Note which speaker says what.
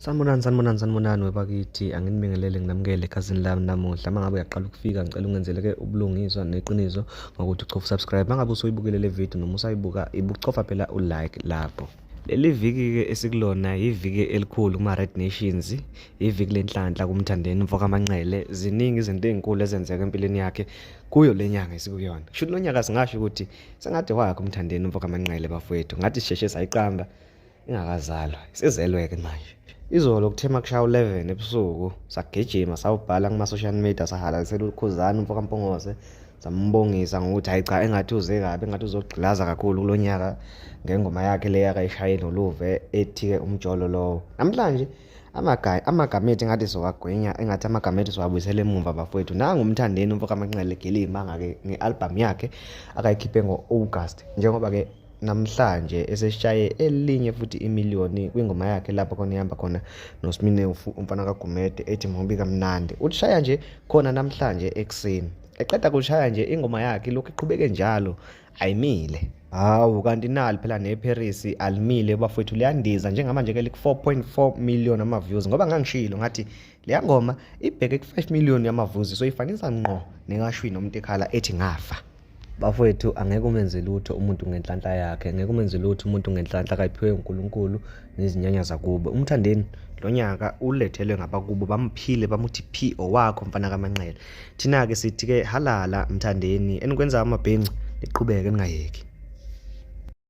Speaker 1: Sanibonani webakithi, anginibingelele nginamukele ekhazini lami namuhla. Mangabe uyaqala ukufika ngicela ungenzeleke ubulungiswa neqiniso ngokuthi ucofa subscribe. Mangabe usuyibukile le video noma usayibuka ibucofa phela ulike lapho. Leli viki ke esikulona iviki elikhulu kuma Red Nations, iviki lenhlanhla kumthandeni mfoka amanqele. Ziningi izinto ezinkulu ezenzeka empilweni yakhe kuyo lenyanga esikuyona. Shuthi lo nyaka singasho ukuthi sengade wakhe umthandeni mfoka amanqele bafowethu. Ngathi sisheshe sayiqamba ingakazalwa. Sezelwe-ke manje. Izolo kuthema kushaya 11 ebusuku sagijima sawubhala kuma social media sahalalisela ukhuzana umfoka Mpongose sambongisa ngokuthi hayi cha engathi uze kabi engathi uzogqilaza kakhulu kulonyaka ngengoma yakhe le yakayishaye noluve ethi-ke umjolo lowo. Namhlanje amagamethi ngathi sokagwenya engathi amagamethi siwabuyisela emuva bafowethu. Nanga umthandeni umfoka amanqele gelimanga ke ngealbum yakhe akayikhiphe ngo-August, njengoba ke namhlanje eseshaye elinye futhi imiliyoni kwingoma yakhe lapho khona ihamba khona noSmine umfana kaGumede ethi ngibika mnandi. Ushaya nje khona namhlanje ekseni. Eqeda kushaya nje ingoma yakhe lokhu iqhubeke njalo ayimile. Hawu kanti nali phela neParis alimile bafowethu liyandiza njengamanje ke liku 4.4 million ama-views, ngoba ngangishilo ngathi leya ngoma ibheke ku 5 million yama-views, so ifanisa ngqo nengashwini umuntu ekhala ethi ngafa. Bafowethu angeke umenze lutho umuntu ngenhlanhla yakhe, angeke umenze lutho umuntu ngenhlanhla akayiphiwe uNkulunkulu nezinyanya zakubo. Umthandeni lo nyaka ulethelwe ngabakubo bamphile bamuthi phi owakho mfana kamanqele. Thina ke sithi ke halala mthandeni enikwenza amabhenci liqhubeke ningayeki.